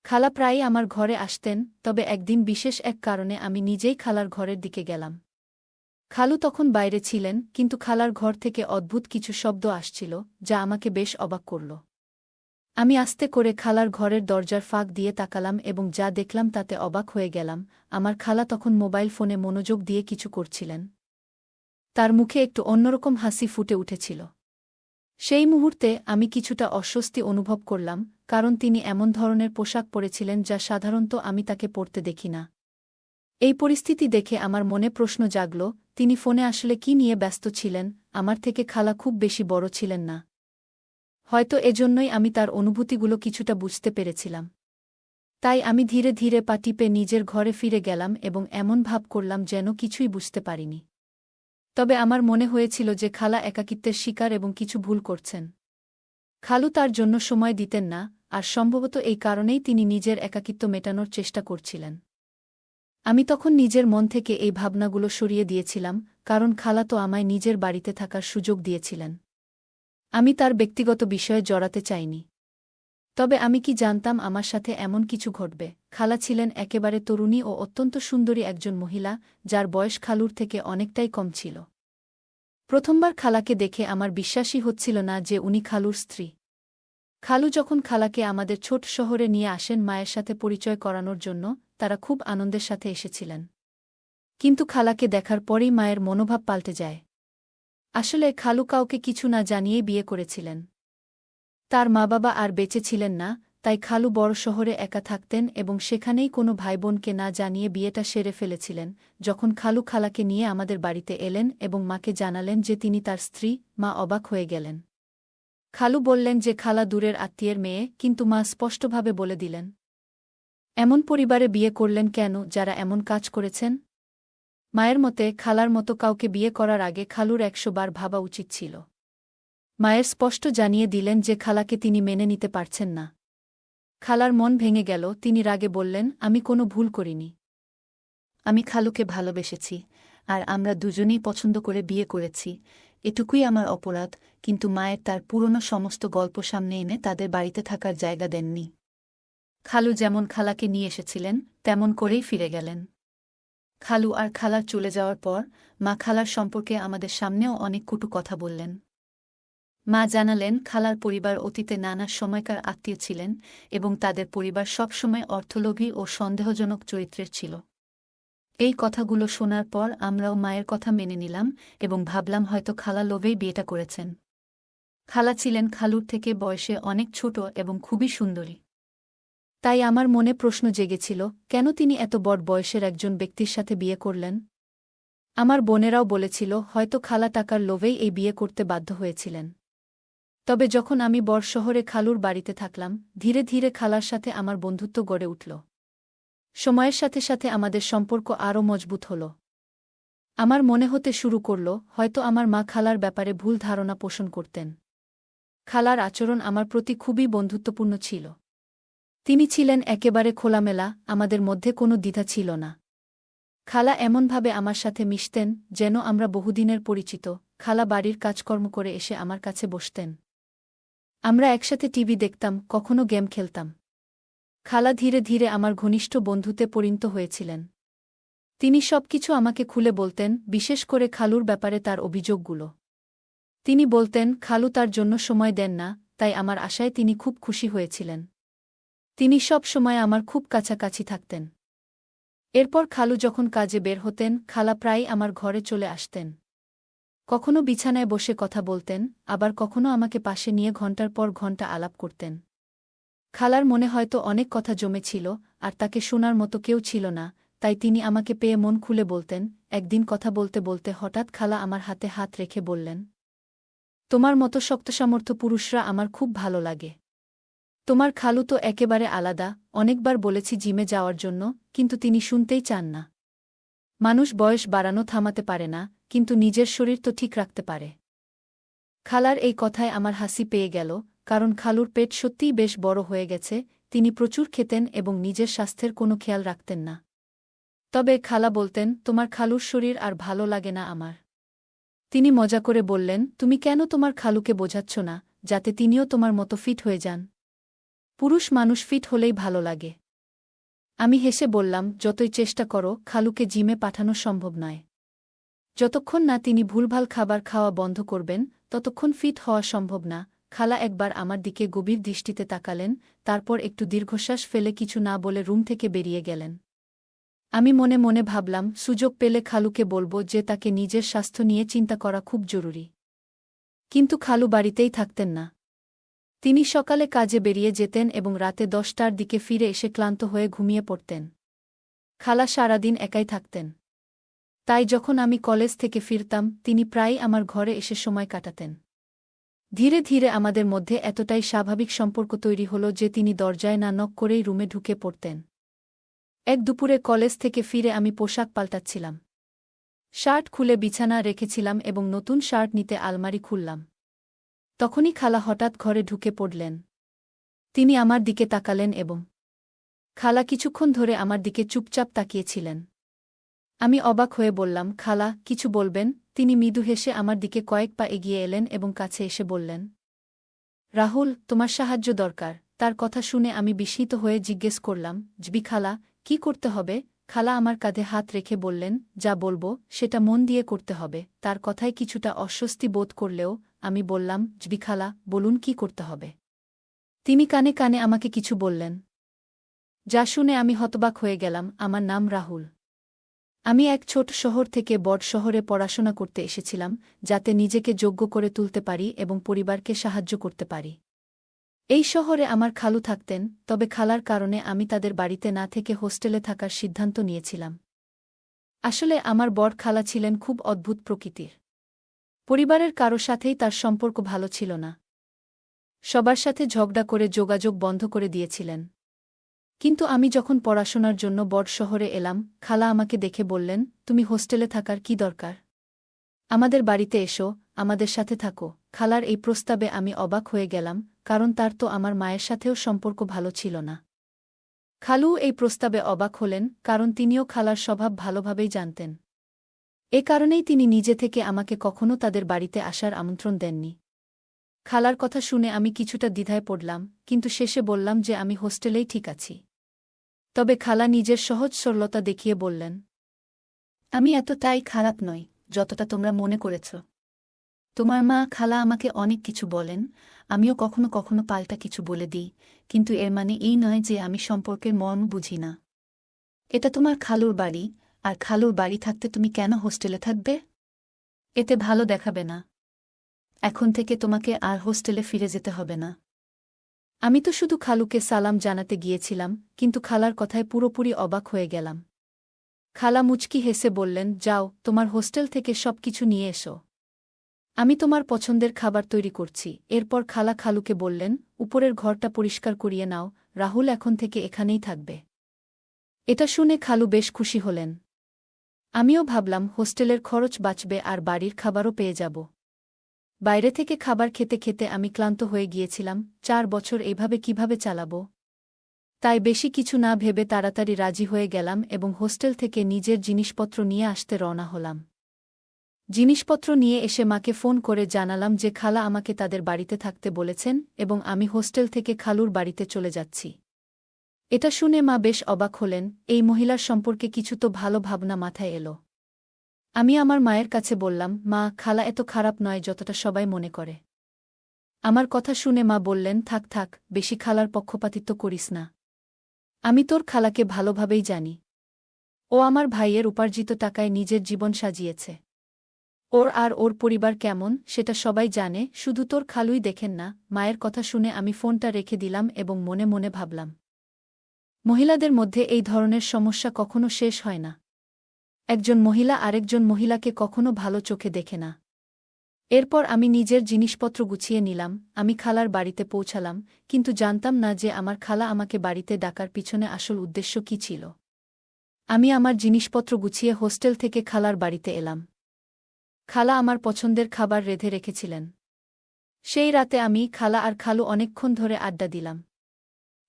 খালা প্রায়ই আমার ঘরে আসতেন, তবে একদিন বিশেষ এক কারণে আমি নিজেই খালার ঘরের দিকে গেলাম। খালু তখন বাইরে ছিলেন, কিন্তু খালার ঘর থেকে অদ্ভুত কিছু শব্দ আসছিল, যা আমাকে বেশ অবাক করল। আমি আস্তে করে খালার ঘরের দরজার ফাঁক দিয়ে তাকালাম এবং যা দেখলাম তাতে অবাক হয়ে গেলাম। আমার খালা তখন মোবাইল ফোনে মনোযোগ দিয়ে কিছু করছিলেন। তার মুখে একটু অন্যরকম হাসি ফুটে উঠেছিল। সেই মুহূর্তে আমি কিছুটা অস্বস্তি অনুভব করলাম, কারণ তিনি এমন ধরনের পোশাক পরেছিলেন যা সাধারণত আমি তাকে পরতে দেখি না। এই পরিস্থিতি দেখে আমার মনে প্রশ্ন জাগল, তিনি ফোনে আসলে কি নিয়ে ব্যস্ত ছিলেন? আমার থেকে খালা খুব বেশি বড় ছিলেন না। হয়তো এজন্যই আমি তার অনুভূতিগুলো কিছুটা বুঝতে পেরেছিলাম। তাই আমি ধীরে ধীরে পা টিপে নিজের ঘরে ফিরে গেলাম এবং এমন ভাব করলাম যেন কিছুই বুঝতে পারিনি। তবে আমার মনে হয়েছিল যে খালা একাকিত্বের শিকার এবং কিছু ভুল করছেন। খালু তার জন্য সময় দিতেন না, আর সম্ভবত এই কারণেই তিনি নিজের একাকিত্ব মেটানোর চেষ্টা করছিলেন। আমি তখন নিজের মন থেকে এই ভাবনাগুলো সরিয়ে দিয়েছিলাম, কারণ খালা তো আমায় নিজের বাড়িতে থাকার সুযোগ দিয়েছিলেন। আমি তার ব্যক্তিগত বিষয়ে জড়াতে চাইনি। তবে আমি কি জানতাম আমার সাথে এমন কিছু ঘটবে? খালা ছিলেন একেবারে তরুণী ও অত্যন্ত সুন্দরী একজন মহিলা, যার বয়স খালুর থেকে অনেকটাই কম ছিল। প্রথমবার খালাকে দেখে আমার বিশ্বাসই হচ্ছিল না যে উনি খালুর স্ত্রী। খালু যখন খালাকে আমাদের ছোট শহরে নিয়ে আসেন মায়ের সাথে পরিচয় করানোর জন্য, তারা খুব আনন্দের সাথে এসেছিলেন। কিন্তু খালাকে দেখার পরেই মায়ের মনোভাব পাল্টে যায়। আসলে খালু কাউকে কিছু না জানিয়েই বিয়ে করেছিলেন। তার মা-বাবা আর বেঁচে ছিলেন না, তাই খালু বড় শহরে একা থাকতেন এবং সেখানেই কোনো ভাইবোনকে না জানিয়ে বিয়েটা সেরে ফেলেছিলেন। যখন খালু খালাকে নিয়ে আমাদের বাড়িতে এলেন এবং মাকে জানালেন যে তিনি তার স্ত্রী, মা অবাক হয়ে গেলেন। খালু বললেন যে খালা দূরের আত্মীয়ের মেয়ে, কিন্তু মা স্পষ্টভাবে বলে দিলেন, এমন পরিবারে বিয়ে করলেন কেন যারা এমন কাজ করেছেন? মায়ের মতে খালার মতো কাউকে বিয়ে করার আগে খালুর ১০০ বার ভাবা উচিত ছিল। মায়ের স্পষ্ট জানিয়ে দিলেন যে খালাকে তিনি মেনে নিতে পারছেন না। খালার মন ভেঙে গেল, তিনি রাগে বললেন, আমি কোনো ভুল করিনি। আমি খালুকে ভালোবেসেছি, আর আমরা দুজনেই পছন্দ করে বিয়ে করেছি। এটুকুই আমার অপরাধ, কিন্তু মায়ের তার পুরনো সমস্ত গল্প সামনে এনে তাদের বাড়িতে থাকার জায়গা দেননি। খালু যেমন খালাকে নিয়ে এসেছিলেন, তেমন করেই ফিরে গেলেন। খালু আর খালার চলে যাওয়ার পর মা খালার সম্পর্কে আমাদের সামনেও অনেক কটু কথা বললেন। মা জানালেন খালার পরিবার অতীতে নানা সময়কার আত্মীয় ছিলেন এবং তাদের পরিবার সবসময় অর্থলোভী ও সন্দেহজনক চরিত্রের ছিল। এই কথাগুলো শোনার পর আমরাও মায়ের কথা মেনে নিলাম এবং ভাবলাম হয়তো খালা লোভেই বিয়েটা করেছেন। খালা ছিলেন খালুর থেকে বয়সে অনেক ছোট এবং খুবই সুন্দরী। তাই আমার মনে প্রশ্ন জেগেছিল, কেন তিনি এত বড় বয়সের একজন ব্যক্তির সাথে বিয়ে করলেন? আমার বোনেরাও বলেছিল হয়তো খালা টাকার লোভেই এই বিয়ে করতে বাধ্য হয়েছিলেন। তবে যখন আমি বড় শহরে খালুর বাড়িতে থাকলাম, ধীরে ধীরে খালার সাথে আমার বন্ধুত্ব গড়ে উঠল। সময়ের সাথে সাথে আমাদের সম্পর্ক আরও মজবুত হল। আমার মনে হতে শুরু করল হয়তো আমার মা খালার ব্যাপারে ভুল ধারণা পোষণ করতেন। খালার আচরণ আমার প্রতি খুবই বন্ধুত্বপূর্ণ ছিল। তিনি ছিলেন একেবারে খোলামেলা, আমাদের মধ্যে কোনো দ্বিধা ছিল না। খালা এমনভাবে আমার সাথে মিশতেন যেন আমরা বহুদিনের পরিচিত। খালা বাড়ির কাজকর্ম করে এসে আমার কাছে বসতেন। আমরা একসাথে টিভি দেখতাম, কখনো গেম খেলতাম। খালা ধীরে ধীরে আমার ঘনিষ্ঠ বন্ধুতে পরিণত হয়েছিলেন। তিনি সবকিছু আমাকে খুলে বলতেন, বিশেষ করে খালুর ব্যাপারে তার অভিযোগগুলো। তিনি বলতেন খালু তার জন্য সময় দেন না, তাই আমার আশায় তিনি খুব খুশি হয়েছিলেন। তিনি সব সময় আমার খুব কাছাকাছি থাকতেন। এরপর খালু যখন কাজে বের হতেন, খালা প্রায়ই আমার ঘরে চলে আসতেন। কখনো বিছানায় বসে কথা বলতেন, আবার কখনো আমাকে পাশে নিয়ে ঘণ্টার পর ঘণ্টা আলাপ করতেন। খালার মনে হয়তো অনেক কথা জমেছিল, আর তাকে শোনার মতো কেউ ছিল না, তাই তিনি আমাকে পেয়ে মন খুলে বলতেন। একদিন কথা বলতে বলতে হঠাৎ খালা আমার হাতে হাত রেখে বললেন, তোমার মতো শক্তসামর্থ্য পুরুষরা আমার খুব ভালো লাগে। তোমার খালু তো একেবারে আলাদা, অনেকবার বলেছি জিমে যাওয়ার জন্য, কিন্তু তিনি শুনতেই চান না। মানুষ বয়স বাড়ানো থামাতে পারে না, কিন্তু নিজের শরীর তো ঠিক রাখতে পারে। খালার এই কথায় আমার হাসি পেয়ে গেল, কারণ খালুর পেট সত্যিই বেশ বড় হয়ে গেছে। তিনি প্রচুর খেতেন এবং নিজের স্বাস্থ্যের কোনো খেয়াল রাখতেন না। তবে খালা বলতেন, তোমার খালুর শরীর আর ভালো লাগে না আমার। তিনি মজা করে বললেন, তুমি কেন তোমার খালুকে বোঝাচ্ছ না, যাতে তিনিও তোমার মতো ফিট হয়ে যান? পুরুষ মানুষ ফিট হলেই ভালো লাগে। আমি হেসে বললাম, যতই চেষ্টা করো, খালুকে জিমে পাঠানো সম্ভব নয়। যতক্ষণ না তিনি ভুলভাল খাবার খাওয়া বন্ধ করবেন, ততক্ষণ ফিট হওয়া সম্ভব না। খালা একবার আমার দিকে গভীর দৃষ্টিতে তাকালেন, তারপর একটু দীর্ঘশ্বাস ফেলে কিছু না বলে রুম থেকে বেরিয়ে গেলেন। আমি মনে মনে ভাবলাম, সুযোগ পেলে খালুকে বলবো যে তাকে নিজের স্বাস্থ্য নিয়ে চিন্তা করা খুব জরুরি। কিন্তু খালু বাড়িতেই থাকতেন না। তিনি সকালে কাজে বেরিয়ে যেতেন এবং রাতে 10টার দিকে ফিরে এসে ক্লান্ত হয়ে ঘুমিয়ে পড়তেন। খালা সারাদিন একাই থাকতেন। তাই যখন আমি কলেজ থেকে ফিরতাম, তিনি প্রায়ই আমার ঘরে এসে সময় কাটাতেন। ধীরে ধীরে আমাদের মধ্যে এতটাই স্বাভাবিক সম্পর্ক তৈরি হল যে তিনি দরজায় না নক করেই রুমে ঢুকে পড়তেন। এক দুপুরে কলেজ থেকে ফিরে আমি পোশাক পাল্টাচ্ছিলাম। শার্ট খুলে বিছানা রেখেছিলাম এবং নতুন শার্ট নিতে আলমারি খুললাম। তখনই খালা হঠাৎ ঘরে ঢুকে পড়লেন। তিনি আমার দিকে তাকালেন এবং খালা কিছুক্ষণ ধরে আমার দিকে চুপচাপ তাকিয়েছিলেন। আমি অবাক হয়ে বললাম, খালা, কিছু বলবেন? তিনি মৃদু হেসে আমার দিকে কয়েক পা এগিয়ে এলেন এবং কাছে এসে বললেন, রাহুল, তোমার সাহায্য দরকার। তার কথা শুনে আমি বিস্মিত হয়ে জিজ্ঞেস করলাম, জি খালা, কি করতে হবে? খালা আমার কাঁধে হাত রেখে বললেন, যা বলবো সেটা মন দিয়ে করতে হবে। তার কথায় কিছুটা অস্বস্তি বোধ করলেও আমি বললাম, জি খালা, বলুন কি করতে হবে। তিনি কানে কানে আমাকে কিছু বললেন, যা শুনে আমি হতবাক হয়ে গেলাম। আমার নাম রাহুল। আমি এক ছোট শহর থেকে বড় শহরে পড়াশোনা করতে এসেছিলাম, যাতে নিজেকে যোগ্য করে তুলতে পারি এবং পরিবারকে সাহায্য করতে পারি। এই শহরে আমার খালু থাকতেন, তবে খালার কারণে আমি তাদের বাড়িতে না থেকে হোস্টেলে থাকার সিদ্ধান্ত নিয়েছিলাম। আসলে আমার বড় খালা ছিলেন খুব অদ্ভুত প্রকৃতির। পরিবারের কারো সাথেই তার সম্পর্ক ভালো ছিল না। সবার সাথে ঝগড়া করে যোগাযোগ বন্ধ করে দিয়েছিলেন। কিন্তু আমি যখন পড়াশোনার জন্য বড় শহরে এলাম, খালা আমাকে দেখে বললেন, তুমি হোস্টেলে থাকার কি দরকার? আমাদের বাড়িতে এসো, আমাদের সাথে থাকো। খালার এই প্রস্তাবে আমি অবাক হয়ে গেলাম, কারণ তার তো আমার মায়ের সাথেও সম্পর্ক ভালো ছিল না। খালু এই প্রস্তাবে অবাক হলেন, কারণ তিনিও খালার স্বভাব ভালোভাবেই জানতেন। এ কারণেই তিনি নিজে থেকে আমাকে কখনো তাদের বাড়িতে আসার আমন্ত্রণ দেননি। খালার কথা শুনে আমি কিছুটা দ্বিধায় পড়লাম, কিন্তু শেষে বললাম যে আমি হোস্টেলেই ঠিক আছি। তবে খালা নিজের সহজ সরলতা দেখিয়ে বললেন, আমি এতটাই খারাপ নই যতটা তোমরা মনে করেছ। তোমার মা খালা আমাকে অনেক কিছু বলেন, আমিও কখনো কখনো পাল্টা কিছু বলে দিই, কিন্তু এর মানে এই নয় যে আমি সম্পর্কের মর্ম বুঝি না। এটা তোমার খালুর বাড়ি, আর খালুর বাড়ি থাকতে তুমি কেন হোস্টেলে থাকবে? এতে ভালো দেখাবে না। এখন থেকে তোমাকে আর হোস্টেলে ফিরে যেতে হবে না। আমি তো শুধু খালুকে সালাম জানাতে গিয়েছিলাম, কিন্তু খালার কথায় পুরোপুরি অবাক হয়ে গেলাম। খালা মুচকি হেসে বললেন, যাও, তোমার হোস্টেল থেকে সব কিছু নিয়ে এসো। আমি তোমার পছন্দের খাবার তৈরি করছি। এরপর খালা খালুকে বললেন, উপরের ঘরটা পরিষ্কার করিয়ে নাও, রাহুল এখন থেকে এখানেই থাকবে। এটা শুনে খালু বেশ খুশি হলেন। আমিও ভাবলাম হোস্টেলের খরচ বাঁচবে আর বাড়ির খাবারও পেয়ে যাব। বাইরে থেকে খাবার খেতে খেতে আমি ক্লান্ত হয়ে গিয়েছিলাম। 4 বছর এইভাবে কিভাবে চালাব? তাই বেশি কিছু না ভেবে তাড়াতাড়ি রাজি হয়ে গেলাম এবং হোস্টেল থেকে নিজের জিনিসপত্র নিয়ে আসতে রওনা হলাম। জিনিসপত্র নিয়ে এসে মাকে ফোন করে জানালাম যে খালা আমাকে তাদের বাড়িতে থাকতে বলেছেন এবং আমি হোস্টেল থেকে খালুর বাড়িতে চলে যাচ্ছি। এটা শুনে মা বেশ অবাক হলেন, এই মহিলার সম্পর্কে কিছু তো ভালো ভাবনা মাথায় এলো। আমি আমার মায়ের কাছে বললাম, মা, খালা এত খারাপ নয় যতটা সবাই মনে করে। আমার কথা শুনে মা বললেন, থাক থাক, বেশি খালার পক্ষপাতিত্ব করিস না। আমি তোর খালাকে ভালোভাবেই জানি। ও আমার ভাইয়ের উপার্জিত টাকায় নিজের জীবন সাজিয়েছে। ওর আর ওর পরিবার কেমন সেটা সবাই জানে, শুধু তোর খালুই দেখেন না। মায়ের কথা শুনে আমি ফোনটা রেখে দিলাম এবং মনে মনে ভাবলাম, মহিলাদের মধ্যে এই ধরনের সমস্যা কখনো শেষ হয় না। একজন মহিলা আরেকজন মহিলাকে কখনো ভালো চোখে দেখে না। এরপর আমি নিজের জিনিসপত্র গুছিয়ে নিলাম। আমি খালার বাড়িতে পৌঁছালাম, কিন্তু জানতাম না যে আমার খালা আমাকে বাড়িতে ডাকার পিছনে আসল উদ্দেশ্য কী ছিল। আমি আমার জিনিসপত্র গুছিয়ে হোস্টেল থেকে খালার বাড়িতে এলাম। খালা আমার পছন্দের খাবার রেঁধে রেখেছিলেন। সেই রাতে আমি, খালা আর খালু অনেকক্ষণ ধরে আড্ডা দিলাম।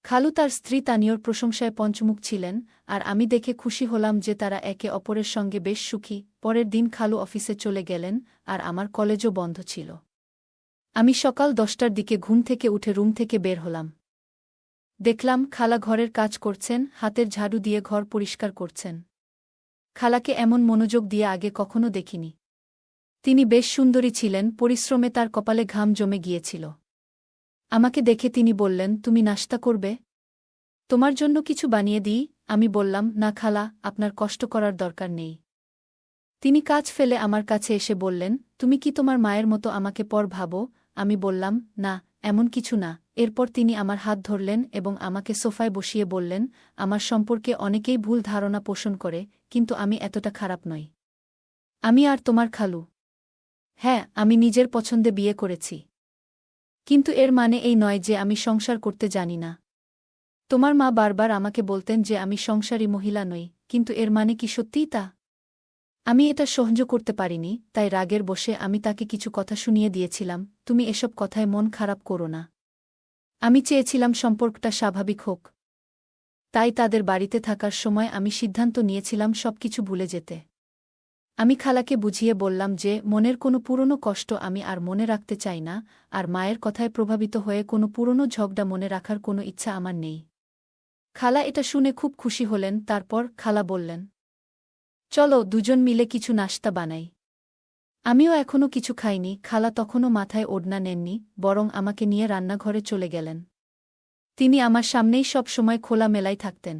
খালু তার স্ত্রী তানিয়র প্রশংসায় পঞ্চমুখ ছিলেন, আর আমি দেখে খুশি হলাম যে তারা একে অপরের সঙ্গে বেশ সুখী। পরের দিন খালু অফিসে চলে গেলেন, আর আমার কলেজও বন্ধ ছিল। আমি সকাল 10টার দিকে ঘুম থেকে উঠে রুম থেকে বের হলাম। দেখলাম খালা ঘরের কাজ করছেন, হাতের ঝাড়ু দিয়ে ঘর পরিষ্কার করছেন। খালাকে এমন মনোযোগ দিয়ে আগে কখনো দেখিনি। তিনি বেশ সুন্দরী ছিলেন, পরিশ্রমে তার কপালে ঘাম জমে গিয়েছিল। আমাকে দেখে তিনি বললেন, তুমি নাশতা করবে? তোমার জন্য কিছু বানিয়ে দিই? আমি বললাম, না খালা, আপনার কষ্ট করার দরকার নেই। তিনি কাজ ফেলে আমার কাছে এসে বললেন, তুমি কি তোমার মায়ের মতো আমাকে পর ভাবো? আমি বললাম, না, এমন কিছু না। এরপর তিনি আমার হাত ধরলেন এবং আমাকে সোফায় বসিয়ে বললেন, আমার সম্পর্কে অনেকেই ভুল ধারণা পোষণ করে, কিন্তু আমি এতটা খারাপ নই। আমি আর তোমার খালু। হ্যাঁ, আমি নিজের পছন্দে বিয়ে করেছি। কিন্তু এর মানে এই নয় যে আমি সংসার করতে জানি না। তোমার মা বারবার আমাকে বলতেন যে আমি সংসারী মহিলা নই, কিন্তু এর মানে কি সত্যিই তা? আমি এটা সহ্য করতে পারিনি, তাই রাগের বশে আমি তাকে কিছু কথা শুনিয়ে দিয়েছিলাম, তুমি এসব কথায় মন খারাপ করো না। আমি চেয়েছিলাম সম্পর্কটা স্বাভাবিক হোক। তাই তাদের বাড়িতে থাকার সময় আমি সিদ্ধান্ত নিয়েছিলাম সবকিছু ভুলে যেতে। আমি খালাকে বুঝিয়ে বললাম যে মনের কোনো পুরনো কষ্ট আমি আর মনে রাখতে চাই না, আর মায়ের কথায় প্রভাবিত হয়ে কোনো পুরনো ঝগড়া মনে রাখার কোনো ইচ্ছা আমার নেই। খালা এটা শুনে খুব খুশি হলেন। তারপর খালা বললেন, চলো দুজন মিলে কিছু নাশতা বানাই। আমিও এখনো কিছু খাইনি। খালা তখনও মাথায় ওড়না নেননি, বরং আমাকে নিয়ে রান্নাঘরে চলে গেলেন। তিনি আমার সামনেই সব সময় খোলা মেলাই থাকতেন।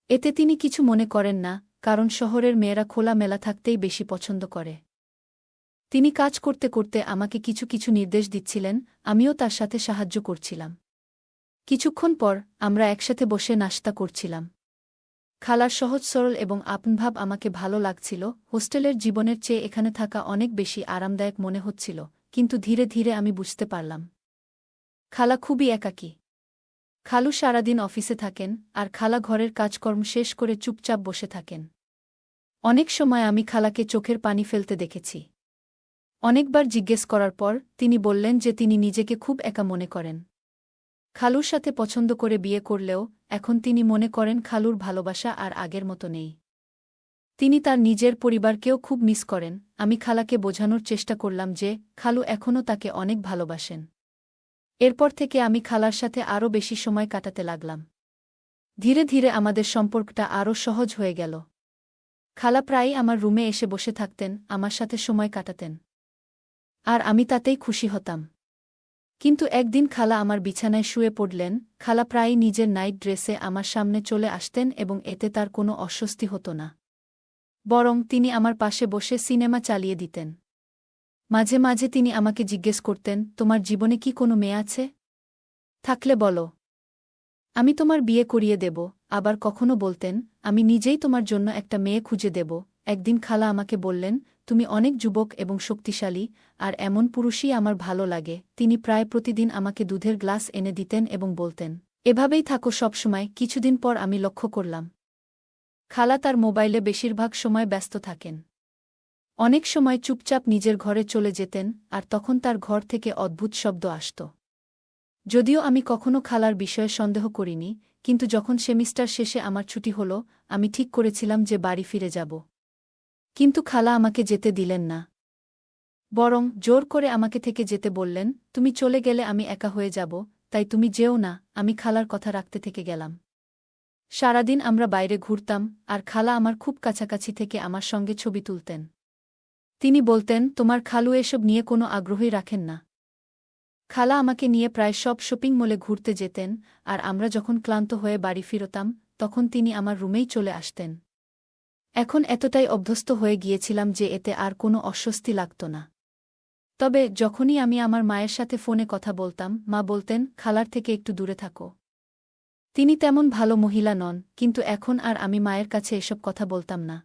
এতে তিনি কিছু মনে করেন না, কারণ শহরের মেয়েরা খোলা মেলা থাকতেই বেশি পছন্দ করে। তিনি কাজ করতে করতে আমাকে কিছু কিছু নির্দেশ দিচ্ছিলেন, আমিও তার সাথে সাহায্য করছিলাম। কিছুক্ষণ পর আমরা একসাথে বসে নাশতা করছিলাম। খালার সহজ সরল এবং আপনভাব আমাকে ভালো লাগছিল। হোস্টেলের জীবনের চেয়ে এখানে থাকা অনেক বেশি আরামদায়ক মনে হচ্ছিল, কিন্তু ধীরে ধীরে আমি বুঝতে পারলাম খালা খুবই একাকী। খালু সারাদিন অফিসে থাকেন, আর খালা ঘরের কাজকর্ম শেষ করে চুপচাপ বসে থাকেন। অনেক সময় আমি খালাকে চোখের পানি ফেলতে দেখেছি। অনেকবার জিজ্ঞেস করার পর তিনি বললেন যে তিনি নিজেকে খুব একা মনে করেন। খালুর সাথে পছন্দ করে বিয়ে করলেও এখন তিনি মনে করেন খালুর ভালোবাসা আর আগের মতো নেই। তিনি তার নিজের পরিবারকেও খুব মিস করেন। আমি খালাকে বোঝানোর চেষ্টা করলাম যে খালু এখনও তাকে অনেক ভালোবাসেন। এরপর থেকে আমি খালার সাথে আরও বেশি সময় কাটাতে লাগলাম। ধীরে ধীরে আমাদের সম্পর্কটা আরও সহজ হয়ে গেল। খালা প্রায়ই আমার রুমে এসে বসে থাকতেন, আমার সাথে সময় কাটাতেন। আর আমি তাতেই খুশি হতাম। কিন্তু একদিন খালা আমার বিছানায় শুয়ে পড়লেন। খালা প্রায়ই নিজের নাইট ড্রেসে আমার সামনে চলে আসতেন এবং এতে তার কোনো অস্বস্তি হতো না। বরং তিনি আমার পাশে বসে সিনেমা চালিয়ে দিতেন। মাঝে মাঝে তিনি আমাকে জিজ্ঞেস করতেন, তোমার জীবনে কি কোনো মেয়ে আছে? থাকলে বলো, আমি তোমার বিয়ে করিয়ে দেব। আবার কখনো বলতেন, আমি নিজেই তোমার জন্য একটা মেয়ে খুঁজে দেব। একদিন খালা আমাকে বললেন, তুমি অনেক যুবক এবং শক্তিশালী, আর এমন পুরুষই আমার ভালো লাগে। তিনি প্রায় প্রতিদিন আমাকে দুধের গ্লাস এনে দিতেন এবং বলতেন, এভাবেই থাকো সবসময়। কিছুদিন পর আমি লক্ষ্য করলাম খালা তার মোবাইলে বেশিরভাগ সময় ব্যস্ত থাকেন। অনেক সময় চুপচাপ নিজের ঘরে চলে যেতেন, আর তখন তার ঘর থেকে অদ্ভুত শব্দ আসত। যদিও আমি কখনো খালার বিষয়ে সন্দেহ করিনি, কিন্তু যখন সেমিস্টার শেষে আমার ছুটি হল, আমি ঠিক করেছিলাম যে বাড়ি ফিরে যাব। কিন্তু খালা আমাকে যেতে দিলেন না। বরং জোর করে আমাকে থেকে যেতে বললেন, তুমি চলে গেলে আমি একা হয়ে যাব, তাই তুমি যেও না। আমি খালার কথা রাখতে থেকে গেলাম। সারাদিন আমরা বাইরে ঘুরতাম, আর খালা আমার খুব কাছাকাছি থেকে আমার সঙ্গে ছবি তুলতেন। তিনি বলতেন, তোমার খালু এসব নিয়ে কোনো আগ্রহই রাখেন না। খালা আমাকে নিয়ে প্রায় সব শপিং মলে ঘুরতে যেতেন, আর আমরা যখন ক্লান্ত হয়ে বাড়ি ফিরতাম, তখন তিনি আমার রুমেই চলে আসতেন। এখন এতটাই অভ্যস্ত হয়ে গিয়েছিলাম যে এতে আর কোনো অস্বস্তি লাগত না। তবে যখনই আমি আমার মায়ের সাথে ফোনে কথা বলতাম, মা বলতেন, খালার থেকে একটু দূরে থাকো। তিনি তেমন ভালো মহিলা নন, কিন্তু এখন আর আমি মায়ের কাছে এসব কথা বলতাম না।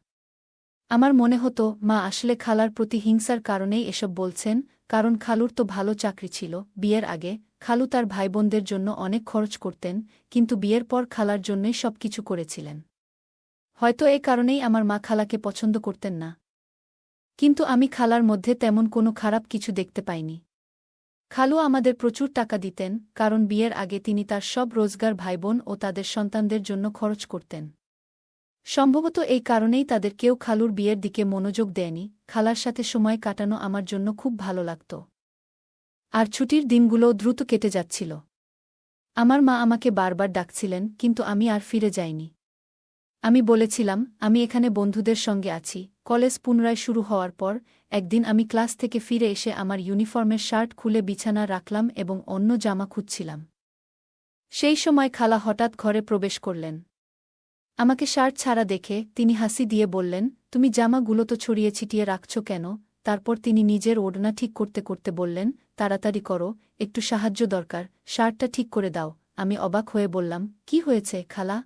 আমার মনে হতো, মা আসলে খালার প্রতি হিংসার কারণেই এসব বলছেন, কারণ খালুর তো ভালো চাকরি ছিল। বিয়ের আগে খালু তার ভাইবোনদের জন্য অনেক খরচ করতেন, কিন্তু বিয়ের পর খালার জন্যই সবকিছু করেছিলেন। হয়তো এ কারণেই আমার মা খালাকে পছন্দ করতেন না। কিন্তু আমি খালার মধ্যে তেমন কোনো খারাপ কিছু দেখতে পাইনি। খালু আমাদের প্রচুর টাকা দিতেন, কারণ বিয়ের আগে তিনি তার সব রোজগার ভাইবোন ও তাদের সন্তানদের জন্য খরচ করতেন। সম্ভবত এই কারণেই তাদের কেউ খালুর বিয়ের দিকে মনোযোগ দেয়নি। খালার সাথে সময় কাটানো আমার জন্য খুব ভালো লাগত। আর ছুটির দিনগুলোও দ্রুত কেটে যাচ্ছিল। আমার মা আমাকে বারবার ডাকছিলেন, কিন্তু আমি আর ফিরে যাইনি। আমি বলেছিলাম, আমি এখানে বন্ধুদের সঙ্গে আছি। কলেজ পুনরায় শুরু হওয়ার পর একদিন আমি ক্লাস থেকে ফিরে এসে আমার ইউনিফর্মের শার্ট খুলে বিছানা রাখলাম এবং অন্য জামা খুঁজছিলাম। সেই সময় খালা হঠাৎ ঘরে প্রবেশ করলেন। আমাকে শার্ট ছাড়া দেখে তিনি হাসি দিয়ে বললেন, তুমি জামাগুলো তো ছড়িয়ে ছিটিয়ে রাখছ কেন? তারপর তিনি নিজের ওড়না ঠিক করতে করতে বললেন, তাড়াতাড়ি করো, একটু সাহায্য দরকার, শার্টটা ঠিক করে দাও। আমি অবাক হয়ে বললাম, কি হয়েছে খালা?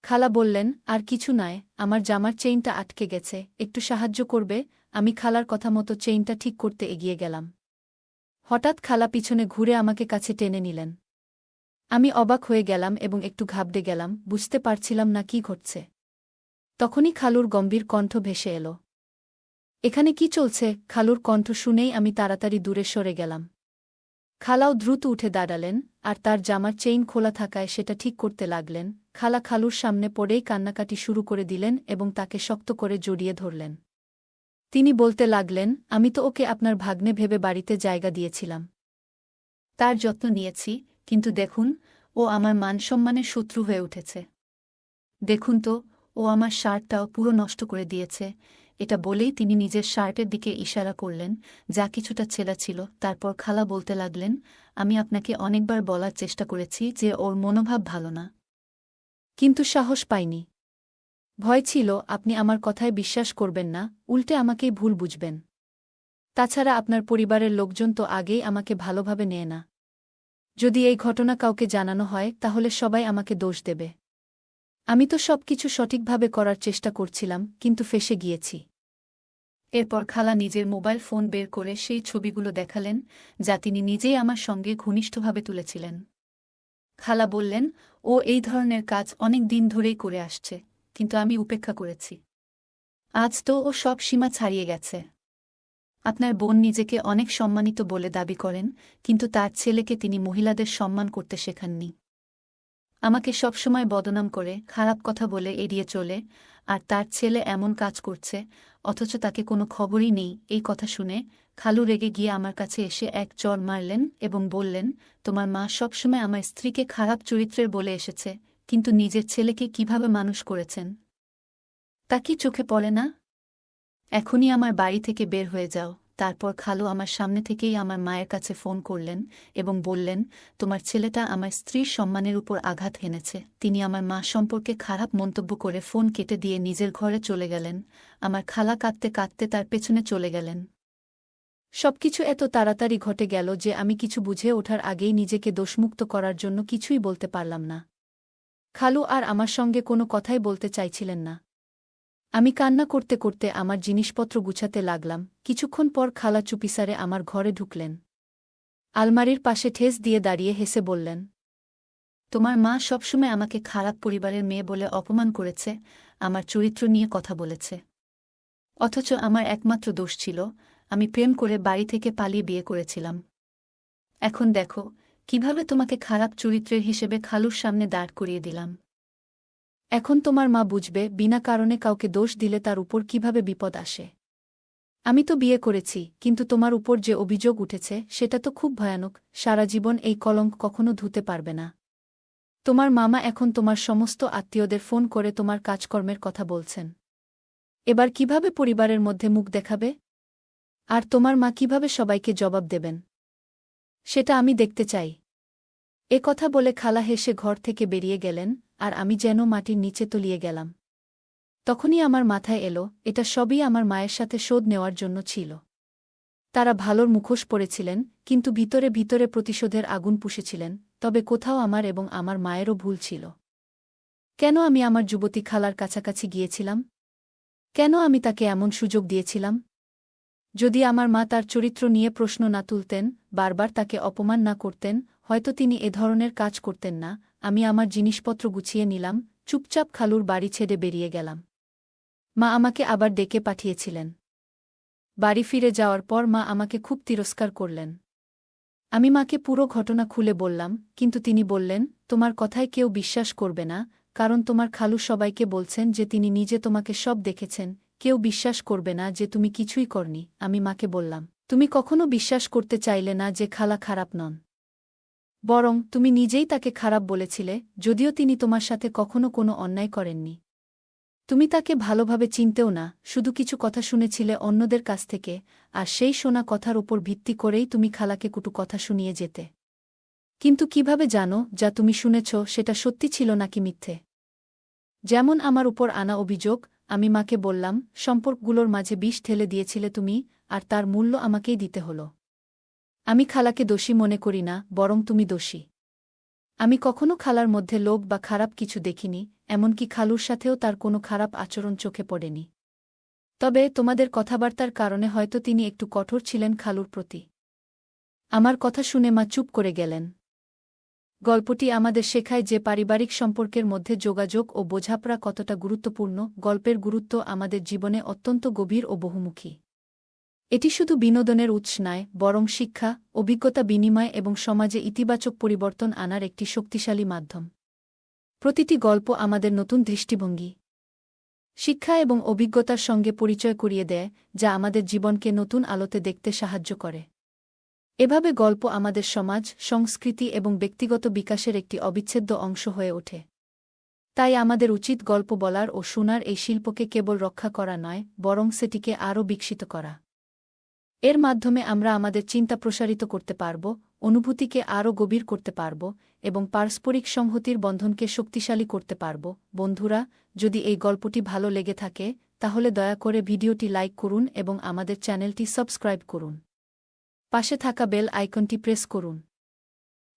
খালা বললেন, আর কিছু নয়, আমার জামার চেইনটা আটকে গেছে, একটু সাহায্য করবে? আমি খালার কথা মতো চেইনটা ঠিক করতে এগিয়ে গেলাম। হঠাৎ খালা পিছনে ঘুরে আমাকে কাছে টেনে নিলেন। আমি অবাক হয়ে গেলাম এবং একটু ঘাবড়ে গেলাম, বুঝতে পারছিলাম না কি ঘটছে। তখনই খালুর গম্ভীর কণ্ঠ ভেসে এলো। এখানে কি চলছে? খালুর কণ্ঠ শুনেই আমি তাড়াতাড়ি দূরে সরে গেলাম। খালাও দ্রুত উঠে দাঁড়ালেন, আর তার জামার চেইন খোলা থাকায় সেটা ঠিক করতে লাগলেন। খালা খালুর সামনে পড়েই কান্নাকাটি শুরু করে দিলেন এবং তাকে শক্ত করে জড়িয়ে ধরলেন। তিনি বলতে লাগলেন, আমি তো ওকে আপনার ভাগ্নে ভেবে বাড়িতে জায়গা দিয়েছিলাম, তার যত্ন নিয়েছি, কিন্তু দেখুন, ও আমার মান-সম্মানের শত্রু হয়ে উঠেছে। দেখুন তো, ও আমার শার্টটাও পুরো নষ্ট করে দিয়েছে। এটা বলেই তিনি নিজের শার্টের দিকে ইশারা করলেন, যা কিছুটা ছেঁড়া ছিল। তারপর খালা বলতে লাগলেন, আমি আপনাকে অনেকবার বলার চেষ্টা করেছি যে ওর মনোভাব ভালো না, কিন্তু সাহস পাইনি। ভয় ছিল আপনি আমার কথায় বিশ্বাস করবেন না, উল্টে আমাকেই ভুল বুঝবেন। তাছাড়া আপনার পরিবারের লোকজন তো আগেই আমাকে ভালোভাবে নেয় না। যদি এই ঘটনা কাউকে জানানো হয় তাহলে সবাই আমাকে দোষ দেবে। আমি তো সবকিছু সঠিকভাবে করার চেষ্টা করছিলাম, কিন্তু ফেঁসে গিয়েছি। এরপর খালা নিজের মোবাইল ফোন বের করে সেই ছবিগুলো দেখালেন, যা তিনি নিজেই আমার সঙ্গে ঘনিষ্ঠভাবে তুলেছিলেন। খালা বললেন, ও এই ধরনের কাজ অনেক দিন ধরেই করে আসছে, কিন্তু আমি উপেক্ষা করেছি। আজ তো ও সব সীমা ছাড়িয়ে গেছে। আপনার বোন নিজেকে অনেক সম্মানিত বলে দাবি করেন, কিন্তু তার ছেলেকে তিনি মহিলাদের সম্মান করতে শেখাননি। আমাকে সবসময় বদনাম করে, খারাপ কথা বলে এড়িয়ে চলে, আর তার ছেলে এমন কাজ করছে, অথচ তাকে কোনো খবরই নেই। এই কথা শুনে খালু রেগে গিয়ে আমার কাছে এসে এক চড় মারলেন এবং বললেন, তোমার মা সবসময় আমার স্ত্রীকে খারাপ চরিত্রের বলে এসেছে, কিন্তু নিজের ছেলেকে কিভাবে মানুষ করেছেন তা কি চোখে পড়ে না? এখনই আমার বাড়ি থেকে বের হয়ে যাও। তারপর খালু আমার সামনে থেকেই আমার মায়ের কাছে ফোন করলেন এবং বললেন, তোমার ছেলেটা আমার স্ত্রীর সম্মানের উপর আঘাত হেনেছে। তিনি আমার মা সম্পর্কে খারাপ মন্তব্য করে ফোন কেটে দিয়ে নিজের ঘরে চলে গেলেন। আমার খালা কাঁদতে কাঁদতে তার পেছনে চলে গেলেন। সবকিছু এত তাড়াতাড়ি ঘটে গেল যে আমি কিছু বুঝে ওঠার আগেই নিজেকে দোষমুক্ত করার জন্য কিছুই বলতে পারলাম না। খালু আর আমার সঙ্গে কোনো কথাই বলতে চাইছিলেন না। আমি কান্না করতে করতে আমার জিনিসপত্র গুছাতে লাগলাম। কিছুক্ষণ পর খালা চুপিসারে আমার ঘরে ঢুকলেন। আলমারির পাশে ঠেস দিয়ে দাঁড়িয়ে হেসে বললেন, তোমার মা সবসময় আমাকে খারাপ পরিবারের মেয়ে বলে অপমান করেছে, আমার চরিত্র নিয়ে কথা বলেছে। অথচ আমার একমাত্র দোষ ছিল, আমি প্রেম করে বাড়ি থেকে পালিয়ে বিয়ে করেছিলাম। এখন দেখো, কিভাবে তোমাকে খারাপ চরিত্রের হিসেবে খালুর সামনে দাঁড় করিয়ে দিলাম। এখন তোমার মা বুঝবে বিনা কারণে কাউকে দোষ দিলে তার উপর কিভাবে বিপদ আসে। আমি তো বিয়ে করেছি, কিন্তু তোমার উপর যে অভিযোগ উঠেছে সেটা তো খুব ভয়ানক। সারা জীবন এই কলঙ্ক কখনো ধুতে পারবে না। তোমার মামা এখন তোমার সমস্ত আত্মীয়দের ফোন করে তোমার কাজকর্মের কথা বলছেন। এবার কিভাবে পরিবারের মধ্যে মুখ দেখাবে? আর তোমার মা কিভাবে সবাইকে জবাব দেবেন, সেটা আমি দেখতে চাই। এ কথা বলে খালা হেসে ঘর থেকে বেরিয়ে গেলেন, আর আমি যেন মাটির নিচে তলিয়ে গেলাম। তখনই আমার মাথায় এলো, এটা সবই আমার মায়ের সাথে শোধ নেওয়ার জন্য ছিল। তারা ভালোর মুখোশ পরেছিলেন, কিন্তু ভিতরে ভিতরে প্রতিশোধের আগুন পুষেছিলেন। তবে কোথাও আমার এবং আমার মায়েরও ভুল ছিল। কেন আমি আমার যুবতী খালার কাছাকাছি গিয়েছিলাম? কেন আমি তাকে এমন সুযোগ দিয়েছিলাম? যদি আমার মা তার চরিত্র নিয়ে প্রশ্ন না তুলতেন, বারবার তাকে অপমান না করতেন, হয়তো তিনি এ ধরনের কাজ করতেন না। আমি আমার জিনিসপত্র গুছিয়ে নিলাম, চুপচাপ খালুর বাড়ি ছেড়ে বেরিয়ে গেলাম। মা আমাকে আবার ডেকে পাঠিয়েছিলেন। বাড়ি ফিরে যাওয়ার পর মা আমাকে খুব তিরস্কার করলেন। আমি মাকে পুরো ঘটনা খুলে বললাম, কিন্তু তিনি বললেন, তোমার কথায় কেউ বিশ্বাস করবে না, কারণ তোমার খালু সবাইকে বলছেন যে তিনি নিজে তোমাকে সব দেখেছেন। কেউ বিশ্বাস করবে না যে তুমি কিছুই করনি। আমি মাকে বললাম, তুমি কখনো বিশ্বাস করতে চাইলে না যে খালা খারাপ নন। বরং তুমি নিজেই তাকে খারাপ বলেছিলে, যদিও তিনি তোমার সাথে কখনো কোনো অন্যায় করেননি। তুমি তাকে ভালোভাবে চিনতেও না, শুধু কিছু কথা শুনেছিলে অন্যদের কাছ থেকে, আর সেই শোনা কথার উপর ভিত্তি করেই তুমি খালাকে কটু কথা শুনিয়ে যেতে। কিন্তু কিভাবে জানো যা তুমি শুনেছ সেটা সত্যি ছিল নাকি মিথ্যে? যেমন আমার উপর আনা অভিযোগ, আমি মাকে বললাম সম্পর্কগুলোর মাঝে বিষ ঢেলে দিয়েছিলে তুমি, আর তার মূল্য আমাকেই দিতে হলো। আমি খালাকে দোষী মনে করি না, বরং তুমি দোষী। আমি কখনো খালার মধ্যে লোভ বা খারাপ কিছু দেখিনি, এমনকি খালুর সাথেও তার কোনো খারাপ আচরণ চোখে পড়েনি। তবে তোমাদের কথাবার্তার কারণে হয়তো তিনি একটু কঠোর ছিলেন খালুর প্রতি। আমার কথা শুনে মা চুপ করে গেলেন। গল্পটি আমাদের শেখায় যে পারিবারিক সম্পর্কের মধ্যে যোগাযোগ ও বোঝাপড়া কতটা গুরুত্বপূর্ণ। গল্পের গুরুত্ব আমাদের জীবনে অত্যন্ত গভীর ও বহুমুখী। এটি শুধু বিনোদনের উৎস নয়, বরং শিক্ষা, অভিজ্ঞতা বিনিময় এবং সমাজে ইতিবাচক পরিবর্তন আনার একটি শক্তিশালী মাধ্যম। প্রতিটি গল্প আমাদের নতুন দৃষ্টিভঙ্গি, শিক্ষা এবং অভিজ্ঞতার সঙ্গে পরিচয় করিয়ে দেয়, যা আমাদের জীবনকে নতুন আলোতে দেখতে সাহায্য করে। এভাবে গল্প আমাদের সমাজ, সংস্কৃতি এবং ব্যক্তিগত বিকাশের একটি অবিচ্ছেদ্য অংশ হয়ে ওঠে। তাই আমাদের উচিত গল্প বলার ও শোনার এই শিল্পকে কেবল রক্ষা করা নয়, বরং সেটিকে আরও বিকশিত করা। এর মাধ্যমে আমরা আমাদের চিন্তা প্রসারিত করতে পারব, অনুভূতিকে আরও গভীর করতে পারব এবং পারস্পরিক সংহতির বন্ধনকে শক্তিশালী করতে পারব। বন্ধুরা, যদি এই গল্পটি ভালো লেগে থাকে, তাহলে দয়া করে ভিডিওটি লাইক করুন এবং আমাদের চ্যানেলটি সাবস্ক্রাইব করুন। পাশে থাকা বেল আইকনটি প্রেস করুন,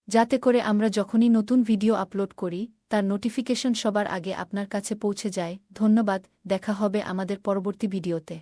যাতে করে আমরা যখনই নতুন ভিডিও আপলোড করি তার নোটিফিকেশন সবার আগে আপনার কাছে পৌঁছে যায়। ধন্যবাদ, দেখা হবে আমাদের পরবর্তী ভিডিওতে।